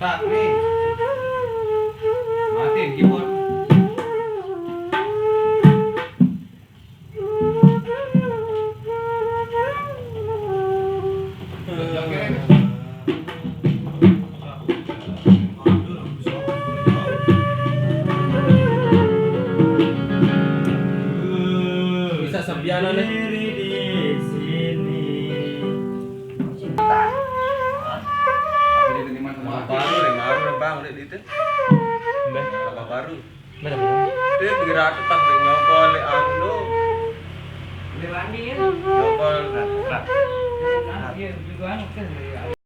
Start nih. Matiin keyboard. Bisa sepiana nih. Di sini. Baru deh, baru bang, udah itu. Baru. Mana belum? Dia bergerak tetap nyokol anu. Ini lagi ya. Nyokol. Nah, iya juga kan.